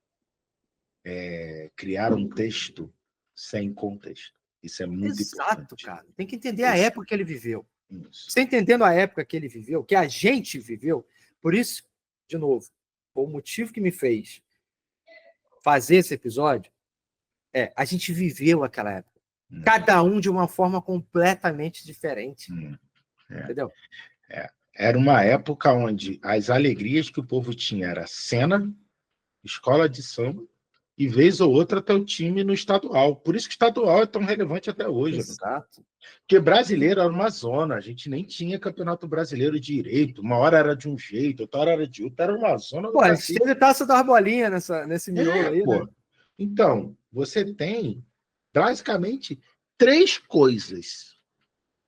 criar um texto sem contexto. Isso é muito importante. Exato, cara. Tem que entender a época que ele viveu. Isso. Você entendendo a época que ele viveu, que a gente viveu, por isso, de novo, o motivo que me fez fazer esse episódio a gente viveu aquela época. Cada um de uma forma completamente diferente. Entendeu? Era uma época onde as alegrias que o povo tinha era cena, escola de samba E vez ou outra até o time no estadual. Por isso que o estadual é tão relevante até hoje. Exato. Porque brasileiro era uma zona, a gente nem tinha campeonato brasileiro direito. Uma hora era de um jeito, outra hora era de outro, era uma zona. Pô, a gente teve Taça das Bolinhas nesse miolo aí, pô. né? Então, você tem basicamente 3 coisas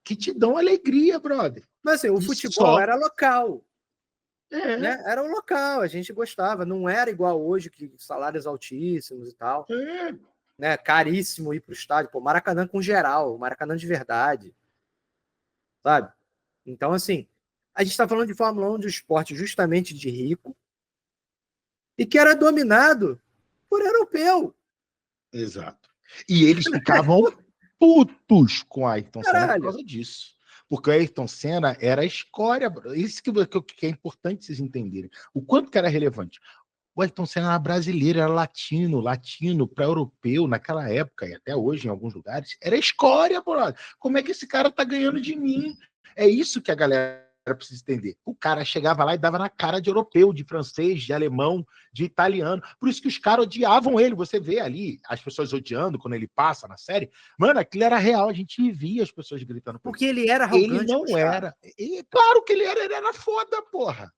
que te dão alegria, brother. Mas assim, o E futebol só. era local. É, Né? Era o local, a gente gostava. Não era igual hoje, que salários altíssimos e tal. é. Né? Caríssimo ir pro estádio. Pô, Maracanã com geral, Maracanã de verdade. Sabe? Então, assim, a gente está falando de Fórmula 1, de um esporte justamente de rico e que era dominado por europeu. Exato. E eles ficavam putos com a Ayrton Senna por Caralho. causa disso. Porque o Ayrton Senna era a escória. Isso que é importante vocês entenderem. O quanto que era relevante. O Ayrton Senna era brasileiro, era latino para europeu naquela época, e até hoje em alguns lugares, era escória, brother. Como é que esse cara tá ganhando de mim? É isso que a galera precisa entender. O cara chegava lá e dava na cara de europeu, de francês, de alemão, de italiano. Por isso que os caras odiavam ele. Você vê ali as pessoas odiando quando ele passa na série. Mano, aquilo era real. A gente via as pessoas gritando. Porque ele era arrogante. Ele não era. Claro que ele era foda, porra.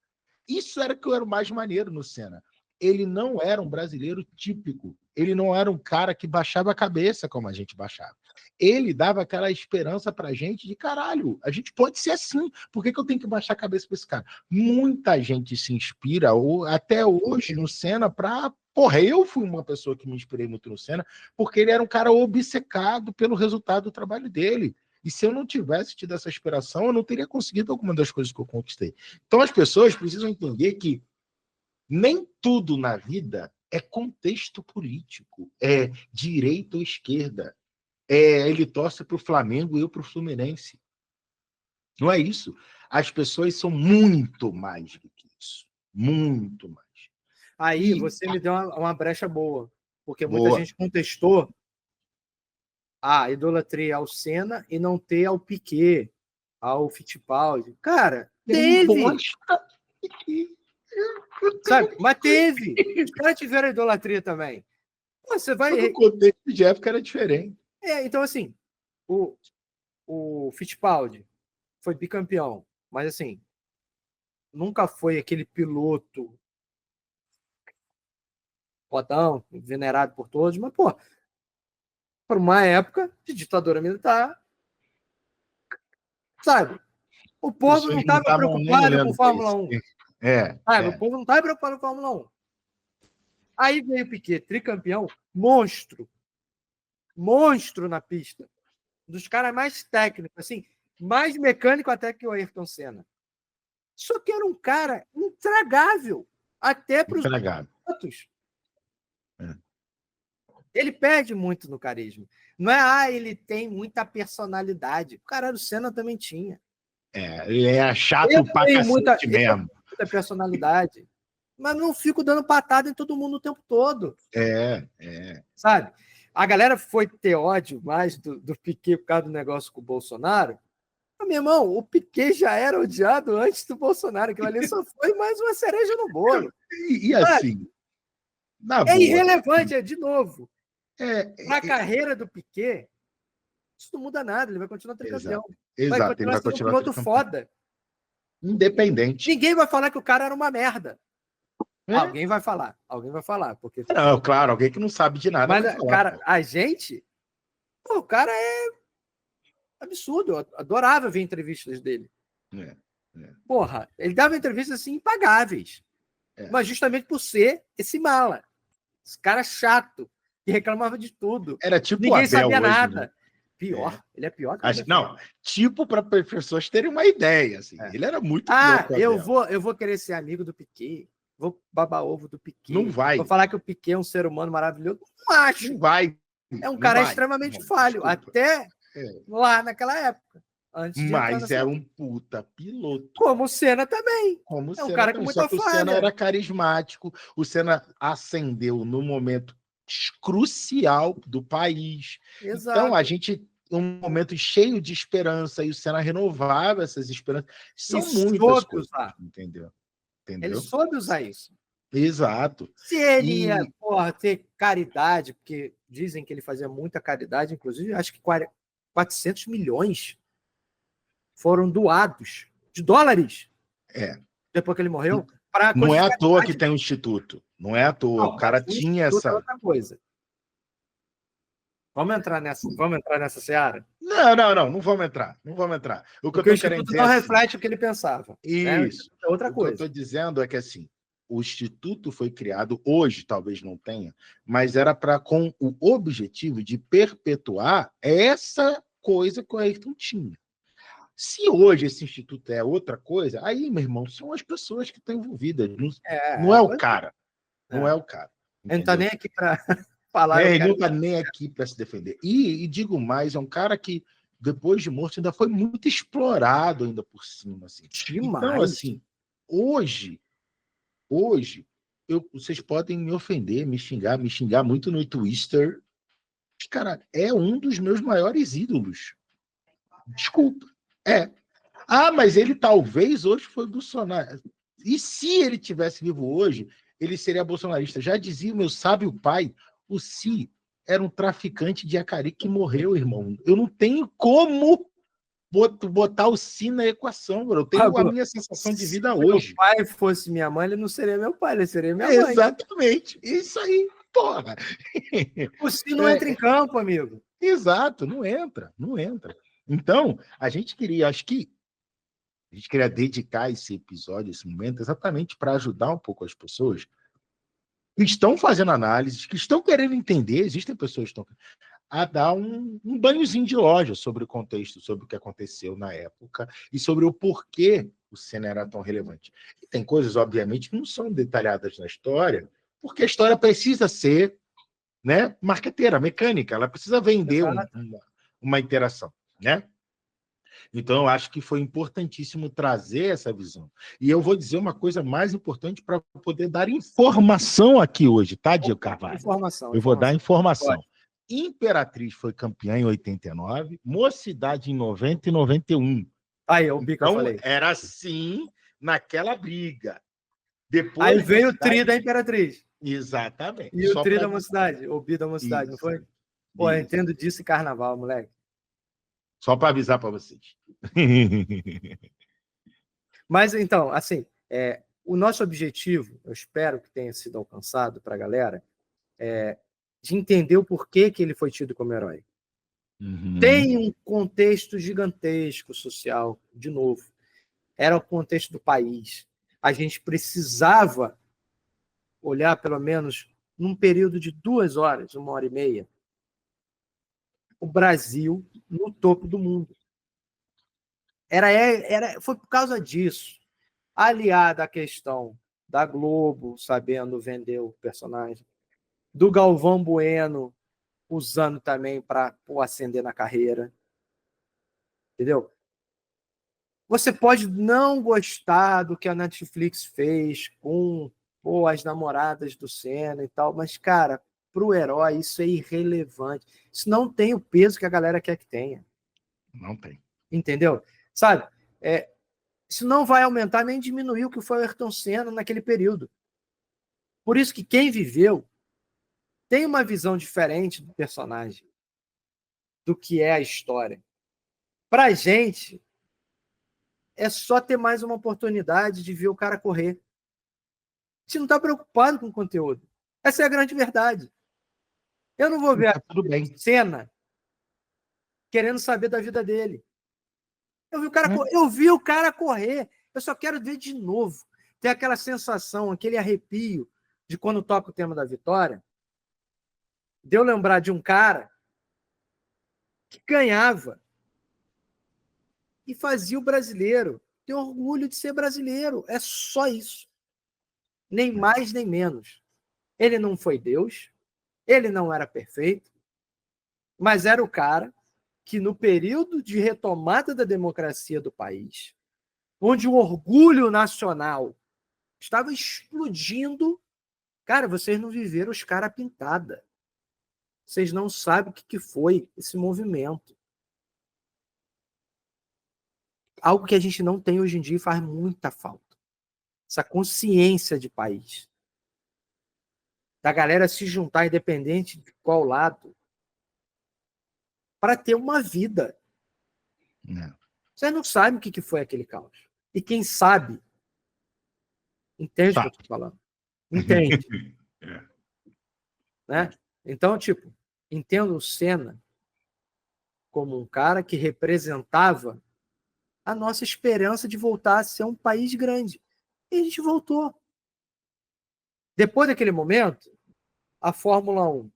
Isso era que era o mais maneiro no Senna. Ele não era um brasileiro típico. Ele não era um cara que baixava a cabeça como a gente baixava. Ele dava aquela esperança pra gente de caralho, a gente pode ser assim. Por que eu tenho que baixar a cabeça pra esse cara? Muita gente se inspira, até hoje, no Senna, pra... Porra, eu fui uma pessoa que me inspirei muito no Senna, porque ele era um cara obcecado pelo resultado do trabalho dele. E se eu não tivesse tido essa inspiração, eu não teria conseguido alguma das coisas que eu conquistei. Então as pessoas precisam entender que nem tudo na vida é contexto político, é direita ou esquerda. Ele torce para o Flamengo e eu para o Fluminense. Não é isso. As pessoas são muito mais do que isso. Muito mais. Aí você me deu uma brecha boa, porque muita gente contestou a idolatria ao Senna e não ter ao Piquet, ao Fittipaldi. Cara, teve! Sabe? Mas teve! Os caras tiveram idolatria também. Você vai... O contexto de época era diferente. Então, assim, o Fittipaldi foi bicampeão, mas, assim, nunca foi aquele piloto fodão, venerado por todos, mas, pô, para uma época de ditadura militar, sabe? O povo não estava preocupado com Fórmula 1. O povo não estava preocupado com Fórmula 1. Aí veio o Piquet, tricampeão, monstro na pista, dos caras mais técnicos, assim, mais mecânico até que o Ayrton Senna. Só que era um cara intragável, até para os outros. Ele perde muito no carisma. Não é, ele tem muita personalidade. O cara do Senna também tinha. Ele é chato pra cacete mesmo. Muita personalidade. Mas não fico dando patada em todo mundo o tempo todo. Sabe? A galera foi ter ódio mais do Piquet por causa do negócio com o Bolsonaro. Mas, meu irmão, o Piquet já era odiado antes do Bolsonaro. Aquilo ali só foi mais uma cereja no bolo. E assim... irrelevante, de novo. Na carreira do Piquet, isso não muda nada. Ele vai continuar tricampeão. Vai continuar sendo um piloto foda. Independente. Ninguém vai falar que o cara era uma merda. Alguém vai falar. Porque... Não, claro, alguém que não sabe de nada. Mas, cara, a gente... o cara é absurdo. Eu adorava ver entrevistas dele. Porra, ele dava entrevistas assim impagáveis. Mas justamente por ser esse mala. Esse cara chato, que reclamava de tudo. Era tipo ninguém Abel sabia hoje, nada. Né? Pior. Ele é pior que o Abel. Não, tipo para as pessoas terem uma ideia. Assim. Ele era muito pior que o eu vou querer ser amigo do Piquet. Vou babar ovo do Piquet. Não vai. Vou falar que o Piquet é um ser humano maravilhoso. Não acho. Não vai. É um cara extremamente falho. Desculpa. Até lá naquela época. Mas era um puta piloto. Como o Senna também. É um cara com muita falha. O Senna era carismático. O Senna ascendeu no momento crucial do país. Exato. Então, a gente... um momento cheio de esperança, e o Senna renovava essas esperanças. São muitas coisas, entendeu? Ele soube usar isso. Exato. Se ele E ia, porra, ter caridade, porque dizem que ele fazia muita caridade, inclusive, acho que 400 milhões foram doados de dólares é, depois que ele morreu para não coisas é de à toa que caridade. tem um instituto. Não é à toa. Não, O cara mas o tinha instituto é essa. outra coisa. Vamos entrar nessa seara? Não vamos entrar. Não vamos entrar. O que eu Porque o estou querendo instituto dizer é não assim. reflete o que ele pensava. Né? O Isso. instituto é outra O que eu coisa. estou dizendo é que assim, o instituto foi criado, hoje talvez não tenha, mas era para com o objetivo de perpetuar essa coisa que o Ayrton tinha. Se hoje esse instituto é outra coisa, aí, meu irmão, são as pessoas que estão envolvidas. Não é o cara. Não é o cara. Ele não está Entendeu? nem aqui para falar. Ele não está nem aqui para se defender. E digo mais, é um cara que, depois de morto, ainda foi muito explorado ainda por cima. Assim. Então, Demais. assim, hoje, vocês podem me ofender, me xingar muito no Twitter. Mas, cara, é um dos meus maiores ídolos. Desculpa. É. Ah, mas ele talvez hoje foi Bolsonaro. E se ele tivesse vivo hoje, ele seria bolsonarista. Já dizia o meu sábio pai, o Si era um traficante de Acari que morreu, irmão. Eu não tenho como botar o Si na equação, bro. Eu tenho a minha sensação de vida hoje. Se meu pai fosse minha mãe, ele não seria meu pai, ele seria minha mãe. Exatamente. Isso aí, porra. O Si não entra em campo, amigo. Exato, não entra. Então, a gente queria dedicar esse episódio, esse momento, exatamente para ajudar um pouco as pessoas que estão fazendo análises, que estão querendo entender, existem pessoas que estão a dar um banhozinho de loja sobre o contexto, sobre o que aconteceu na época e sobre o porquê o Senna era tão relevante. E tem coisas, obviamente, que não são detalhadas na história, porque a história precisa ser, né, marqueteira, mecânica, ela precisa vender uma interação, né? Então, eu acho que foi importantíssimo trazer essa visão. E eu vou dizer uma coisa mais importante para poder dar informação aqui hoje, tá, Diego Carvalho? Eu vou dar informação. Pode. Imperatriz foi campeã em 89, Mocidade em 90 e 91. Aí, o bico, então, eu falei. Era assim naquela briga. Depois, aí veio o tri da Imperatriz. Exatamente. E o tri da Mocidade, o bi da Mocidade, não foi? Pô, eu entendo disso em carnaval, moleque. Só para avisar para vocês. Mas, então, assim, o nosso objetivo, eu espero que tenha sido alcançado para a galera, de entender o porquê que ele foi tido como herói. Uhum. Tem um contexto gigantesco social, de novo. Era o contexto do país. A gente precisava olhar, pelo menos, num período de 2 horas, 1h30, o Brasil no topo do mundo. Foi por causa disso, aliada à questão da Globo sabendo vender o personagem, do Galvão Bueno usando também para ascender na carreira. Entendeu? Você pode não gostar do que a Netflix fez com as namoradas do Senna e tal, mas, cara, para o herói isso é irrelevante. Isso não tem o peso que a galera quer que tenha. Não tem. Entendeu? Sabe? Isso não vai aumentar nem diminuir o que foi o Ayrton Senna naquele período. Por isso que quem viveu tem uma visão diferente do personagem, do que é a história. Para a gente, é só ter mais uma oportunidade de ver o cara correr. A gente não está preocupado com o conteúdo. Essa é a grande verdade. Eu não vou ver a Senna querendo saber da vida dele. Eu vi o cara correr. Eu só quero ver de novo. Ter aquela sensação, aquele arrepio de quando toca o tema da vitória. De eu lembrar de um cara que ganhava e fazia o brasileiro ter orgulho de ser brasileiro. É só isso. Nem mais, nem menos. Ele não foi Deus, ele não era perfeito, mas era o cara que, no período de retomada da democracia do país, onde o orgulho nacional estava explodindo, cara, vocês não viveram os caras pintada. Vocês não sabem o que foi esse movimento. Algo que a gente não tem hoje em dia e faz muita falta. Essa consciência de país. da galera se juntar, independente de qual lado, para ter uma vida. Vocês não sabem o que foi aquele caos. E quem sabe, entende o que eu estou falando. Entende. Né? Então, tipo, entendo o Senna como um cara que representava a nossa esperança de voltar a ser um país grande. E a gente voltou. Depois daquele momento, a Fórmula 1,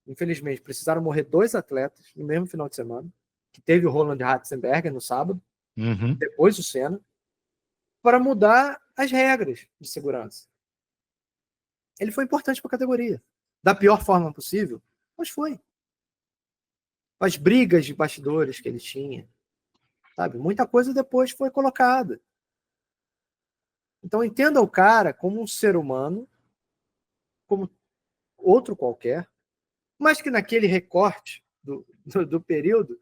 infelizmente, precisaram morrer 2 atletas no mesmo final de semana, que teve o Roland Ratzenberger no sábado, depois o Senna, para mudar as regras de segurança. Ele foi importante para a categoria. Da pior forma possível, mas foi. As brigas de bastidores que ele tinha, sabe? Muita coisa depois foi colocada. Então entenda o cara como um ser humano, como outro qualquer, mas que naquele recorte do período,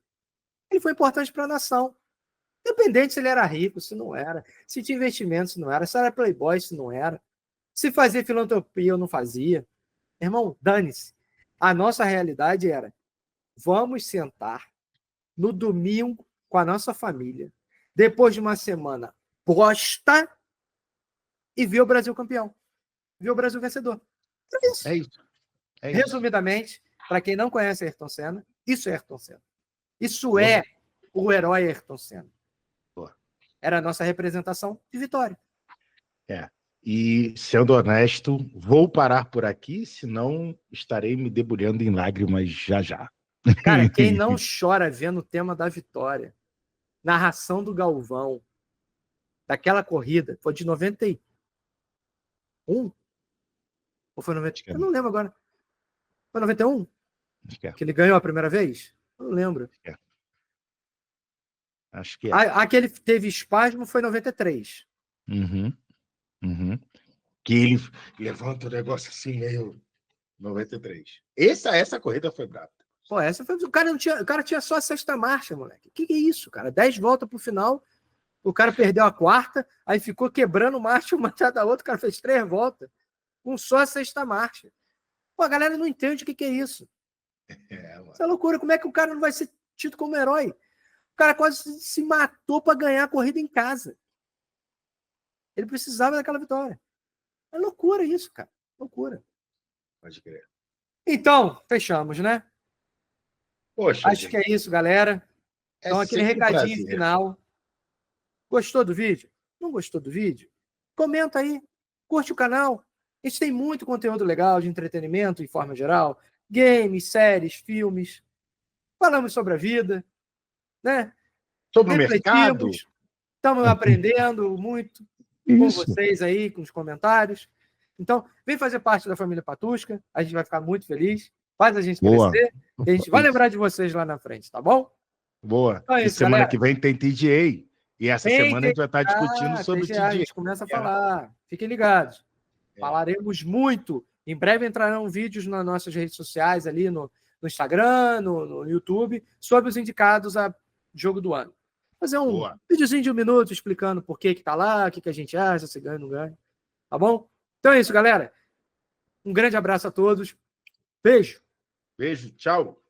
ele foi importante para a nação. Independente se ele era rico, se não era, se tinha investimento, se não era, se era playboy, se não era, se fazia filantropia ou não fazia. Irmão, dane-se. A nossa realidade era: vamos sentar no domingo com a nossa família, depois de uma semana bosta, e ver o Brasil campeão. Ver o Brasil vencedor. É isso. É isso. Resumidamente, para quem não conhece Ayrton Senna, isso é Ayrton Senna. Isso é o herói Ayrton Senna. Era a nossa representação de vitória. E, sendo honesto, vou parar por aqui, senão estarei me debulhando em lágrimas já já. Cara, quem não chora vendo o tema da vitória, narração do Galvão, daquela corrida, foi de 91? Ou foi 90? Eu não lembro agora. Foi 91? Que ele ganhou a primeira vez? Eu não lembro. Acho que é. Aquele que teve espasmo foi 93. Que ele levanta o negócio assim, meio 93. Essa corrida foi brava. Pô, essa foi. O cara tinha só a 6ª marcha, moleque. Que é isso, cara? 10 voltas pro final. O cara perdeu a 4ª, aí ficou quebrando marcha uma atrás da outra. O cara fez 3 voltas com só a 6ª marcha. Pô, a galera não entende o que é isso. Essa é loucura. Como é que o cara não vai ser tido como herói? O cara quase se matou para ganhar a corrida em casa. Ele precisava daquela vitória. É loucura isso, cara. Loucura. Pode crer. Então, fechamos, né? Poxa, acho que é isso, galera. Então, aquele recadinho final. Gostou do vídeo? Não gostou do vídeo? Comenta aí. Curte o canal. A gente tem muito conteúdo legal de entretenimento, em forma geral. Games, séries, filmes. Falamos sobre a vida, né? Sobre o mercado. Estamos aprendendo muito com vocês aí, com os comentários. Então, vem fazer parte da família Patusca. A gente vai ficar muito feliz. Faz a gente crescer. E a gente vai lembrar de vocês lá na frente, tá bom? Boa. Então é isso, e semana galera. Que vem tem TGA. E essa semana a gente vai estar discutindo sobre TGA. A gente começa a falar. Fiquem ligados. Falaremos muito. Em breve entrarão vídeos nas nossas redes sociais, ali no Instagram, no YouTube, sobre os indicados a jogo do ano. Fazer um videozinho de 1 minuto explicando por que tá lá, o que a gente acha, se ganha ou não ganha. Tá bom? Então é isso, galera. Um grande abraço a todos. Beijo. Beijo. Tchau.